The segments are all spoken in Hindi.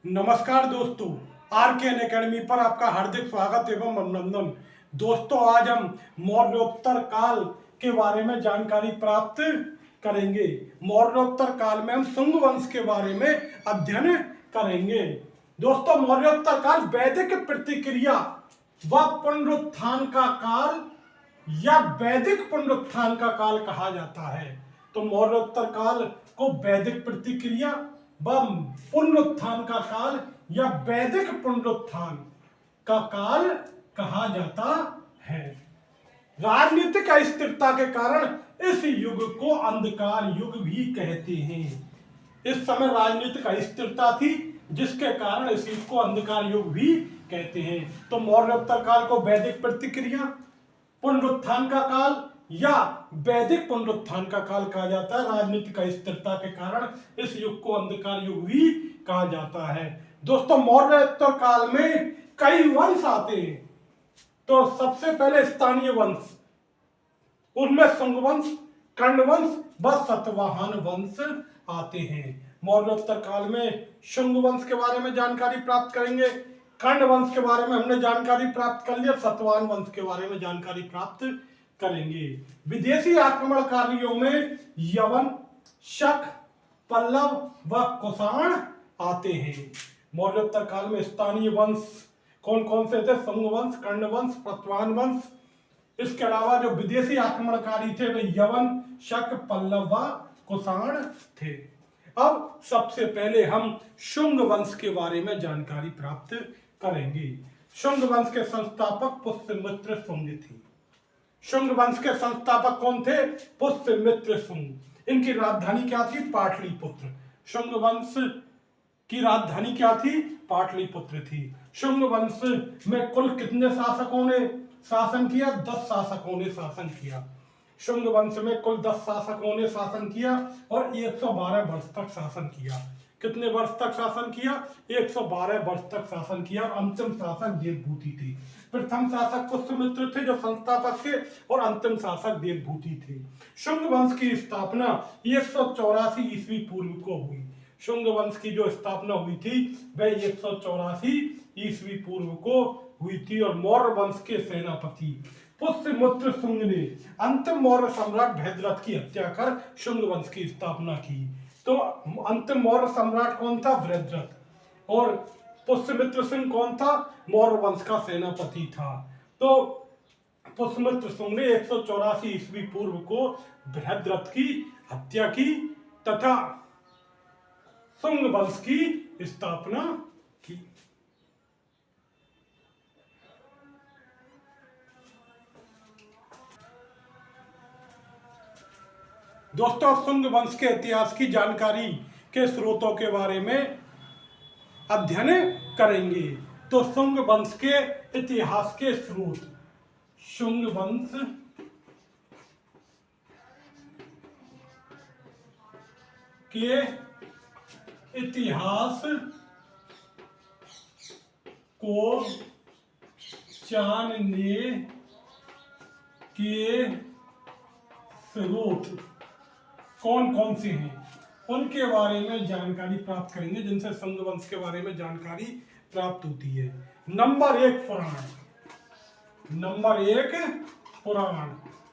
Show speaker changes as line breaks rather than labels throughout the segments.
नमस्कार दोस्तों, आर के एन अकेडमी पर आपका हार्दिक स्वागत एवं अभिनंदन। दोस्तों, आज हम मौर्योत्तर काल के बारे में जानकारी प्राप्त करेंगे। मौर्योत्तर काल में हम शुंग वंश के बारे में अध्ययन करेंगे। दोस्तों, मौर्योत्तर काल वैदिक प्रतिक्रिया व पुनरुत्थान का काल या वैदिक पुनरुत्थान का काल कहा जाता है। तो मौर्योत्तर काल को वैदिक प्रतिक्रिया व पुनरुत्थान का काल या वैदिक पुनरुत्थान का काल कहा जाता है। राजनीतिक अस्थिरता के कारण इस युग को अंधकार युग भी कहते हैं। इस समय राजनीतिक अस्थिरता थी, जिसके कारण इस युग को अंधकार युग भी कहते हैं। तो मौर्योत्तर काल को वैदिक प्रतिक्रिया पुनरुत्थान का काल या वैदिक पुनरुत्थान का काल कहा जाता है। राजनीतिक अस्थिरता के कारण इस युग को अंधकार युग भी कहा जाता है। दोस्तों, मौर्योत्तर काल में कई वंश आते हैं। तो सबसे पहले स्थानीय वंश, उनमें शुंग वंश, कर्ण वंश व सतवाहन वंश आते हैं। मौर्योत्तर काल में शुंग वंश के बारे में जानकारी प्राप्त करेंगे, कर्ण वंश के बारे में हमने जानकारी प्राप्त कर लिया, सतवाहन वंश के बारे में जानकारी प्राप्त करेंगे। विदेशी आक्रमणकारियों में यवन, शक, पल्लव व कुषाण आते हैं। मौर्योत्तर काल में स्थानीय वंश कौन कौन से थे? शुंग वंश, कर्ण वंश, सतवाहन वंश। इसके अलावा जो विदेशी आक्रमणकारी थे वे यवन, शक, पल्लव व कुषाण थे। अब सबसे पहले हम शुंग वंश के बारे में जानकारी प्राप्त करेंगे। शुंग वंश के संस्थापक पुष्यमित्र शुंग थे। शुंग वंश के संस्थापक कौन थे? पुष्यमित्र शुंग। इनकी राजधानी क्या थी? पाटलिपुत्र। शुंग वंश की राजधानी क्या थी? पाटलिपुत्र थी। शुंग वंश में कुल कितने शासकों ने शासन किया? 10 शासकों ने शासन किया। शुंग वंश में कुल 10 शासकों ने शासन किया और 112 वर्ष तक शासन किया। कितने वर्ष तक शासन किया? 112 वर्ष तक शासन किया। और अंतिम शासक देवभूति थे। प्रथम शासक पुष्यमित्र थे जो संस्थापक थे, और अंतिम शासक देवभूति थे। शुंग वंश की स्थापना 184 ईस्वी पूर्व को हुई। शुंग वंश की जो स्थापना हुई थी वह 184 ईस्वी पूर्व को हुई थी। और मौर्य वंश के सेनापति पुष्यमित्र शुंग ने अंतिम मौर्य सम्राट भद्रथ की हत्या कर शुंग वंश की स्थापना की। तो अंतिम मौर्य सम्राट कौन था? भद्रथ। और पुष्यमित्र सिंह कौन था? मौर्य वंश का सेनापति था। तो पुष्यमित्र सिंह ने 184 ईस्वी पूर्व को भद्रथ की हत्या की तथा शुंग वंश की स्थापना की। दोस्तों, शुंग वंश के इतिहास की जानकारी के स्रोतों के बारे में अध्ययन करेंगे। तो शुंग वंश के इतिहास के स्रोत, शुंग वंश के इतिहास को जानने के स्रोत कौन कौन से हैं उनके बारे में जानकारी प्राप्त करेंगे, जिनसे शुंग वंश के बारे में जानकारी प्राप्त होती है। नंबर 1 पुराण। नंबर 1 पुराण।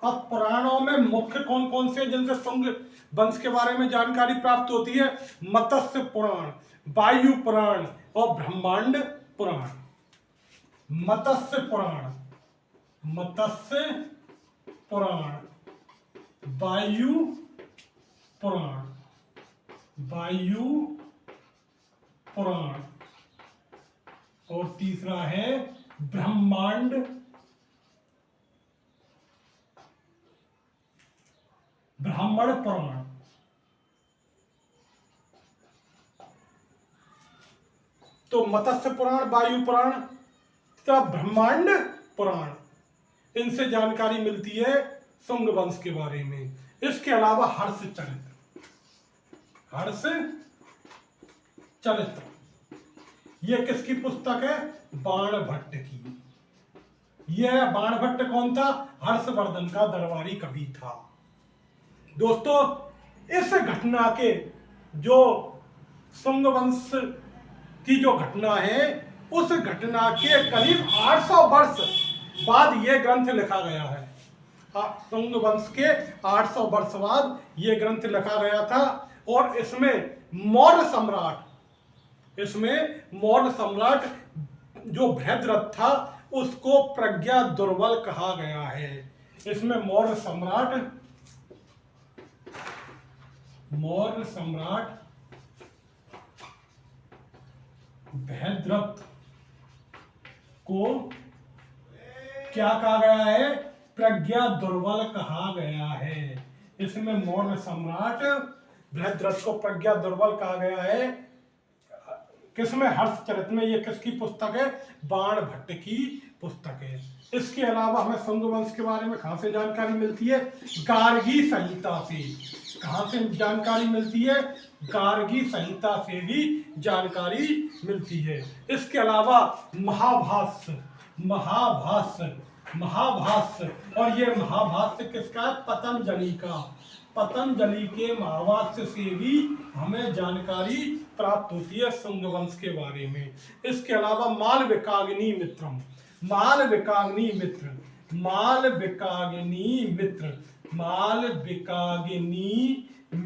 अब पुराणों में मुख्य कौन कौन से जिनसे शुंग वंश के बारे में जानकारी प्राप्त होती है? मत्स्य पुराण, वायु पुराण और ब्रह्मांड पुराण। मत्स्य पुराण, मत्स्य पुराण, वायु पुराण, वायु पुराण, और तीसरा है ब्रह्मांड ब्राह्मण पुराण। तो मत्स्य पुराण, वायु पुराण तथा ब्रह्मांड पुराण, इनसे जानकारी मिलती है शुंग वंश के बारे में। इसके अलावा हर्ष चरित्र, हर्ष चरित्र यह किसकी पुस्तक है? बाणभट्ट की। यह बाणभट्ट कौन था? हर्षवर्धन का दरबारी कवि था। दोस्तों, इस घटना के जो शुंग वंश की जो घटना है, उस घटना के करीब 800 वर्ष बाद यह ग्रंथ लिखा गया है। शुंग वंश के 800 वर्ष बाद यह ग्रंथ लिखा गया था। और इसमें मौर्य सम्राट जो बृहद्रथ था उसको प्रज्ञा दुर्बल कहा गया है। इसमें मौर्य सम्राट बृहद्रथ को क्या कहा गया है? प्रज्ञा दुर्बल कहा गया है। इसमें मौर्य सम्राट बृहद्रथ को प्रज्ञा दुर्बल कहा गया है। किसमें? हर्षचरित में। ये किसकी पुस्तक है? बाण भट्ट की पुस्तक है। इसके अलावा हमें शुंग वंश के बारे में कहां से जानकारी मिलती है? गार्गी संहिता से। कहां से जानकारी मिलती है? गार्गी संहिता से भी जानकारी मिलती है। इसके अलावा महाभाष्य, और ये महाभाष्य किसका है? पतंजलि का। पतंजलि के महाभाष्य से भी हमें जानकारी प्राप्त होती है शुंग वंश के बारे में। इसके अलावा मालविकाग्नि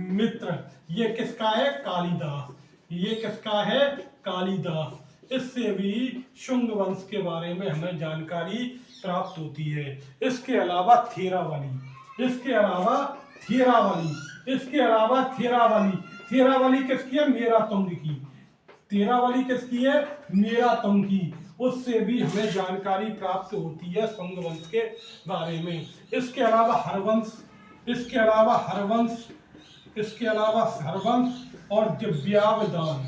मित्र ये किसका है? कालिदास। ये किसका है? कालिदास। इससे भी शुंग वंश के बारे में हमें जानकारी प्राप्त होती है। इसके अलावा थेरावली किसकी है? मेरातुंग की। तेरावली किसकी है? मेरातुंग की। उससे भी हमें जानकारी प्राप्त होती है शुंग वंश के बारे में। इसके अलावा हरवंश और दिव्यावदान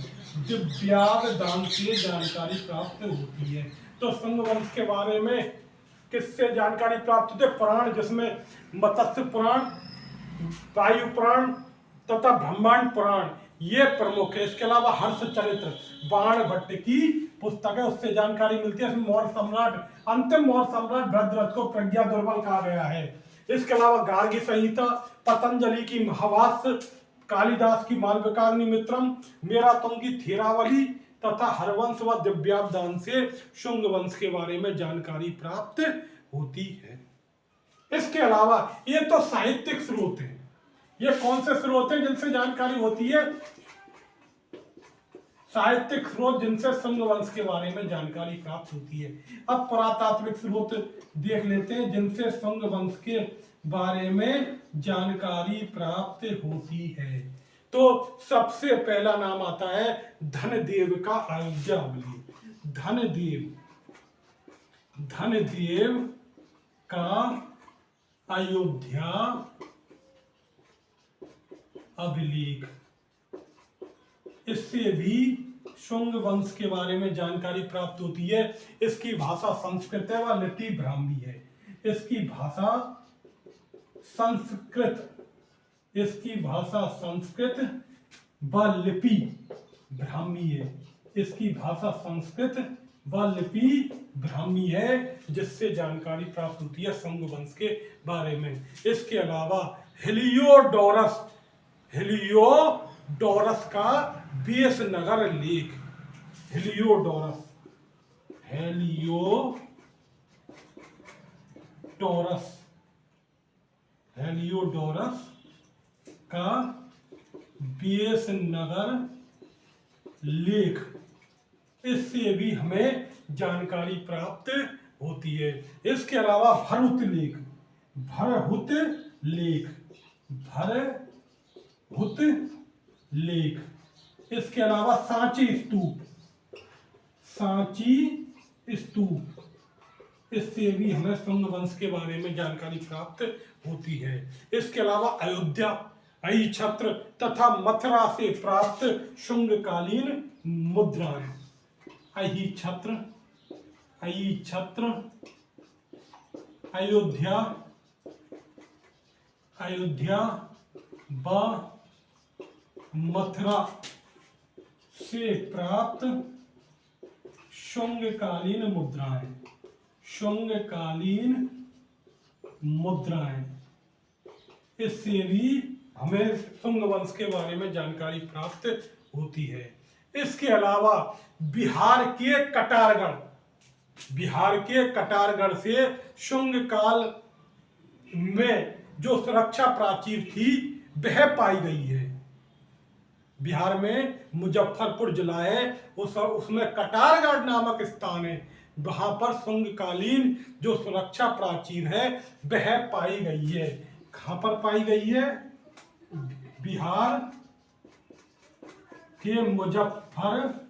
से जानकारी प्राप्त होती है। तो शुंग वंश के बारे में किससे जानकारी प्राप्त होती है? पुराण, जिसमें मत्स्य पुराण, वायु पुराण तथा ब्रह्मांड पुराण ये प्रमुख है। इसके अलावा हर्षचरित्र बाण भट्ट की पुस्तक है, उससे जानकारी मिलती है। अंतिम मौर्य सम्राट बृहद्रथ को प्रज्ञा दुर्बल कहा गया है। इसके अलावा गार्गी संहिता, पतंजलि की महाभाष्य, कालिदास की मालविकाग्नि मित्रम, मेरातुंग की थेरावली तथा हरवंश व दिव्यावदान से शुंग वंश के बारे में जानकारी प्राप्त होती है। इसके अलावा ये तो साहित्यिक स्रोत है। ये कौन से स्रोत हैं जिनसे जानकारी होती है? साहित्यिक स्रोत जिनसे शुंग वंश के बारे में जानकारी प्राप्त होती है। अब पुरातात्विक स्रोत देख लेते हैं जिनसे शुंग वंश के बारे में जानकारी प्राप्त होती है। तो सबसे पहला नाम आता है धनदेव का अयोध्यावली। धनदेव का अयोध्या अभिलेख। इससे भी शुंग वंश के बारे में जानकारी प्राप्त होती है। इसकी भाषा संस्कृत है व लिपि ब्राह्मी है। इसकी भाषा संस्कृत व लिपि ब्राह्मी है। जिससे जानकारी प्राप्त होती है शुंग वंश के बारे में। इसके अलावा हेलियोडोरस का बेसनगर लेख, हेलियोडोरस का बेसनगर लेख, इससे भी हमें जानकारी प्राप्त होती है। इसके अलावा भरहुत लेख। इसके अलावा सांची स्तूप, इससे भी हमें शुंग वंश के बारे में जानकारी प्राप्त होती है। इसके अलावा अयोध्या, अहिछत्र तथा मथुरा से प्राप्त शुंगकालीन मुद्राएं। अहिछत्र, अयोध्या व मथुरा से प्राप्त शुंगकालीन मुद्राएं, इससे भी हमें शुंग वंश के बारे में जानकारी प्राप्त होती है। इसके अलावा बिहार के कटारगढ़ से शुंग काल में जो सुरक्षा प्राचीर थी वह पाई गई है। बिहार में मुजफ्फरपुर जिला है, उसमें कटारगढ़ नामक स्थान है, वहां पर शुंगकालीन जो सुरक्षा प्राचीर है वह पाई गई है। कहां पर पाई गई है? बिहार के मुजफ्फर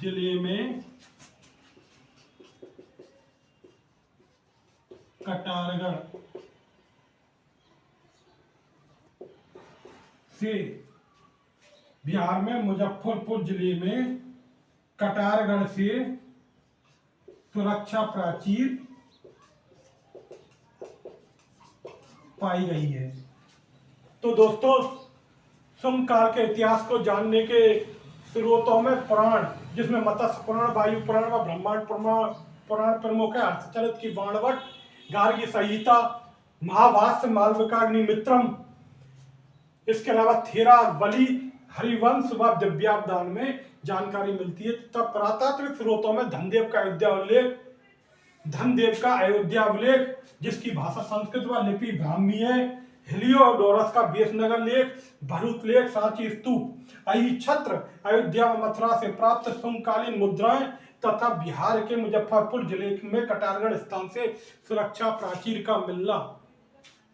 जिले में कटारगढ़ से बिहार में मुजफ्फरपुर जिले में कटारगढ़ से सुरक्षा प्राचीर पाई गई है। तो दोस्तों, शुंग काल के इतिहास को जानने के स्रोतों में पुराण, जिसमें मत्स्य पुराण, वायु पुराण व ब्रह्मांड पुराण प्रमुख है। हर्षचरित की बाणभट्ट, गार्गी संहिता, महाभाष्य, मालविकाग्निमित्रम, इसके अलावा थेरा बलि, हरिवंश व दिव्यावदान में जानकारी मिलती है। तब पुरातात्विक स्रोतों में धनदेव का अयोध्या उल्लेख, जिसकी भाषा संस्कृत व लिपि ब्राह्मी है, हेलियोडोरस का बेसनगर लेख, भरूच लेख, सांची स्तूप, छत्र, अयोध्या व मथुरा से प्राप्त शुंगकालीन मुद्राएं तथा बिहार के मुजफ्फरपुर जिले में कटारगढ़ स्थान से सुरक्षा प्राचीर का मिलना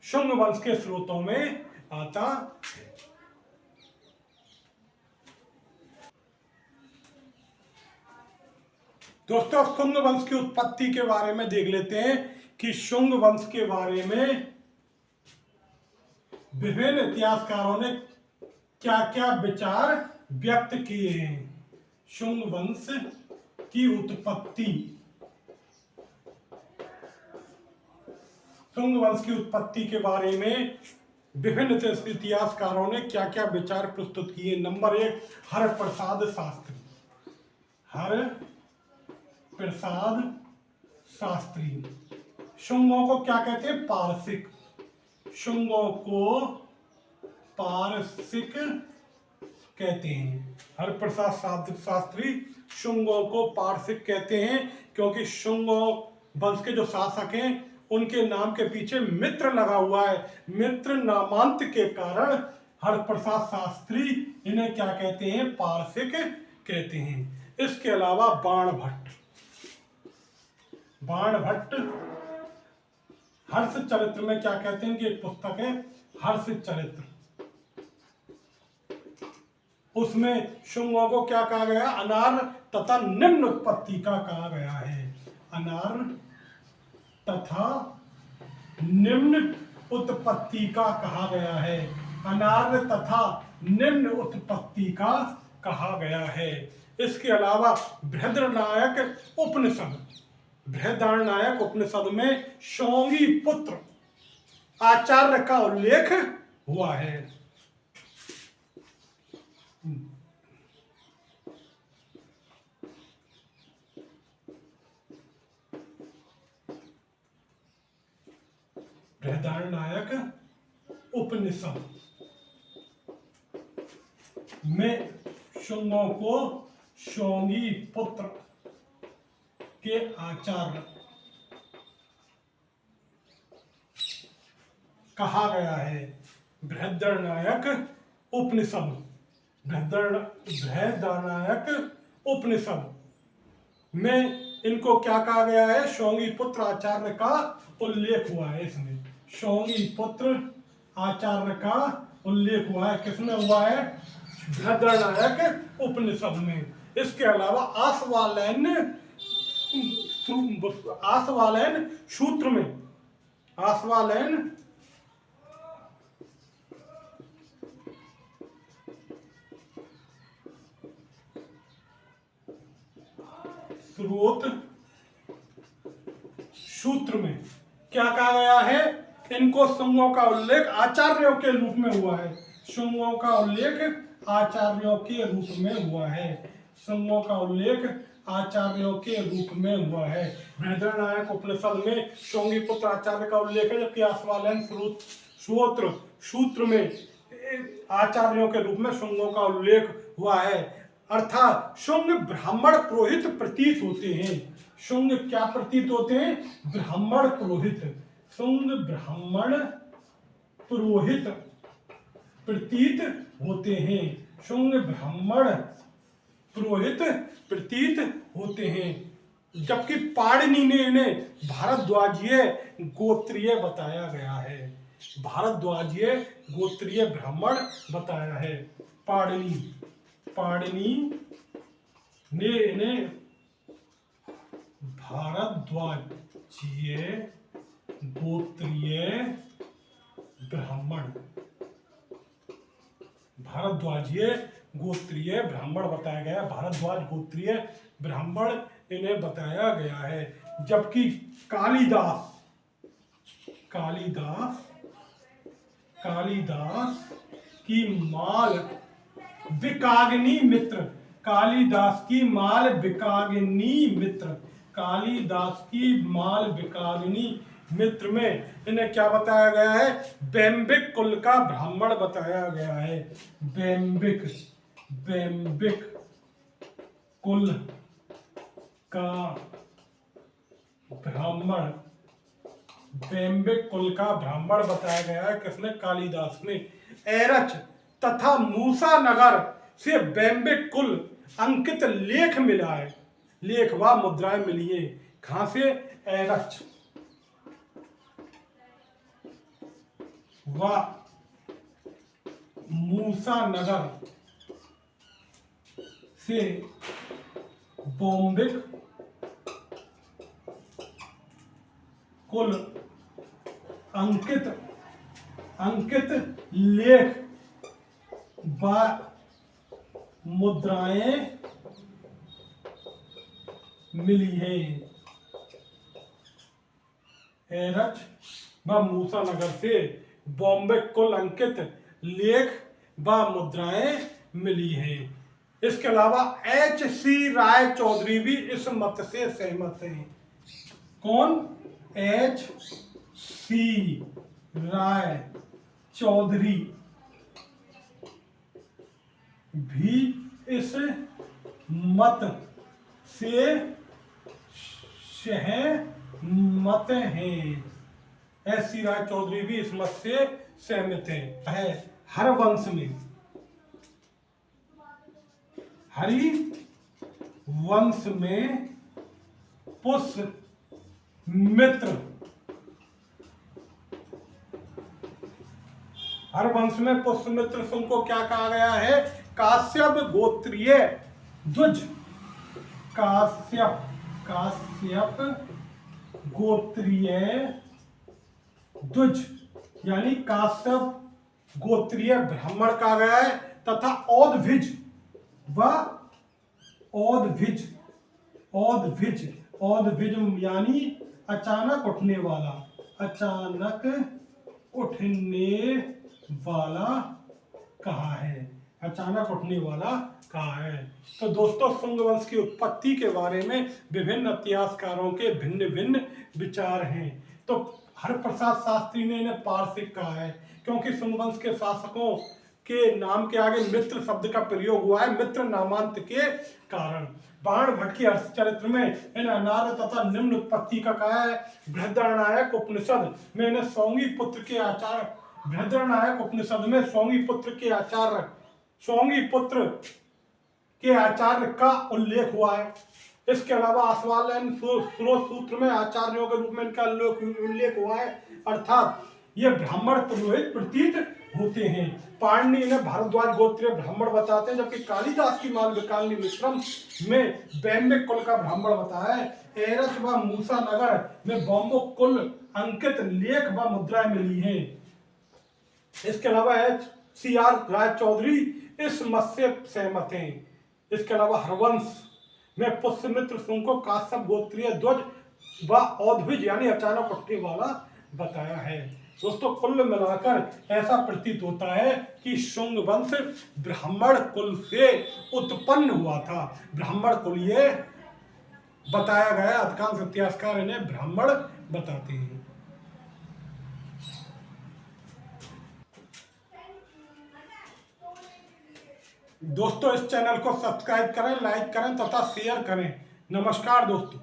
शुंग वंश के स्रोतों में आता है। दोस्तों, शुंग वंश की उत्पत्ति के बारे में देख लेते हैं कि शुंग वंश के बारे में विभिन्न इतिहासकारों ने क्या क्या विचार व्यक्त किए हैं। शुंग वंश की उत्पत्ति, शुंग वंश की उत्पत्ति के बारे में विभिन्न इतिहासकारों ने क्या क्या विचार प्रस्तुत किए। नंबर 1, हरप्रसाद शास्त्री। शुंगों को क्या कहते हैं? पारसिक। शुंगों को पारसिक कहते हैं। हरप्रसाद शास्त्री शुंगों को पारसिक कहते हैं क्योंकि शुंगों वंश के जो शासक हैं उनके नाम के पीछे मित्र लगा हुआ है। मित्र नामांत के कारण हरप्रसाद शास्त्री इन्हें क्या कहते हैं? पारसिक कहते हैं। इसके अलावा बाणभट्ट हर्षचरित्र में क्या कहते हैं कि एक पुस्तक है हर्षचरित्र, उसमें शुंगों को क्या कहा गया? अनार्य तथा निम्न उत्पत्ति का कहा गया है। अनार्य तथा निम्न उत्पत्ति का कहा गया है। अनार्य तथा निम्न उत्पत्ति का कहा गया है। इसके अलावा बृहदारण्यक उपनिषद में शौंगी पुत्र आचार्य का उल्लेख हुआ है। बृहदारण्यक उपनिषद में शुंगों को शौंगी पुत्र के आचार्य कहा गया है। बृहदारण्यक उपनिषद में इनको क्या कहा गया है? शौंगी पुत्र आचार्य का उल्लेख हुआ है। इसमें शौंगी पुत्र आचार्य का उल्लेख हुआ है। किसमें हुआ है? बृहदारण्यक उपनिषद में। इसके अलावा आसवालयन सूत्र में सूत्र में क्या कहा गया है? इनको शुंगों का उल्लेख आचार्यों के रूप में हुआ है। शुंगों का उल्लेख आचार्यों के रूप में हुआ है। शुंगों का उल्लेख आचार्यों के रूप में हुआ है। बृहदारण्यक उपनिषद में शौंगी पुत्र आचार्य का उल्लेख है, जबकि आसवालयन सूत्र सूत्र में आचार्यों के रूप में शुंगों का उल्लेख हुआ है। अर्थात शुंग ब्राह्मण पुरोहित प्रतीत होते हैं। शुंग क्या प्रतीत होते हैं? ब्राह्मण पुरोहित। शुंग ब्राह्मण पुरोहित प्रतीत होते हैं। शुंग ब्राह्मण पुरोहित प्रतीत होते हैं। जबकि पाणिनि ने इन्हें भारद्वाजीय गोत्रीय बताया गया है। भारद्वाजीय गोत्रीय ब्राह्मण बताया है। पाणिनि ने इन्हें भारद्वाजीय गोत्रीय ब्राह्मण बताया गया। भारद्वाज गोत्रीय ब्राह्मण इन्हें बताया गया है। जबकि कालिदास की माल बिकाग्नि मित्र, कालिदास की माल बिकाग्नि मित्र में इन्हें क्या बताया गया है? बैम्बिक कुल का ब्राह्मण बताया गया है। बैम्बिक कुल का ब्राह्मण बताया गया है। किसने? कालिदास ने। एरच तथा मूसा नगर से बैम्बिक कुल अंकित लेख मिला है। लेख व मुद्राएं मिली है। कहां से? एरच व मूसा नगर से बैम्बिक कुल अंकित लेख व मुद्राएं मिली है। एरच व मूसा नगर से बॉम्बे कुल अंकित लेख व मुद्राएं मिली है। इसके अलावा H.C. राय चौधरी भी इस मत से सहमत हैं। कौन? H.C. राय चौधरी भी इस मत से सहमत हैं। H.C. राय चौधरी भी इस मत से सहमत है। हरिवंश में पुष्यमित्र शुंग को क्या कहा गया है? काश्यप गोत्रीय द्विज। काश्यप गोत्रीय द्विज यानी काश्यप गोत्रीय ब्राह्मण कहा गया है। तथा औदभिज यानी अचानक उठने वाला कहा है। तो दोस्तों, शुंग वंश की उत्पत्ति के बारे में विभिन्न इतिहासकारों के भिन्न भिन्न विचार हैं। तो हरप्रसाद शास्त्री ने इन्हें पारसिक कहा है, क्योंकि शुंग वंश के शासकों के नाम के आगे मित्र शब्द का प्रयोग हुआ है, मित्र नामांत के कारण। बाण भट्ट की हर्षचरित्र में इन अनार्य तथा निम्न उत्पत्ति का कहा है। बृहदारण्यक उपनिषद में इन्हें सौंगी पुत्र के आचार्य का उल्लेख हुआ है। इसके अलावा आश्वालन स्रोत सूत्र में आचार्यों के रूप में इनका उल्लेख हुआ है। अर्थात ये ब्राह्मण पुरोहित प्रतीत होते हैं। पाणिनि इन्हें भारद्वाज गोत्रीय ब्राह्मण बताते हैं, जबकि कालिदास की माल बिकाग्नि मित्रम में बैम्बिक कुल का ब्राह्मण बताया है। एरच व मूसा नगर में बैम्बिक कुल अंकित लेख व मुद्राएं मिली हैं। इसके अलावा H.C. राय चौधरी इस मत से सहमत हैं। इसके अलावा हरवंश में पुष्यमित्र शुंग को काश्यप गोत्रीय ध्वज व औदभिज यानी अचानक उठने वाला बताया है। दोस्तों, कुल मिलाकर ऐसा प्रतीत होता है कि शुंग वंश ब्राह्मण कुल से उत्पन्न हुआ था। ब्राह्मण कुल ये बताया गया, अधिकांश इतिहासकार इन्हें ब्राह्मण बताते हैं। दोस्तों इस चैनल को सब्सक्राइब करें, लाइक करें तथा शेयर करें। नमस्कार दोस्तों।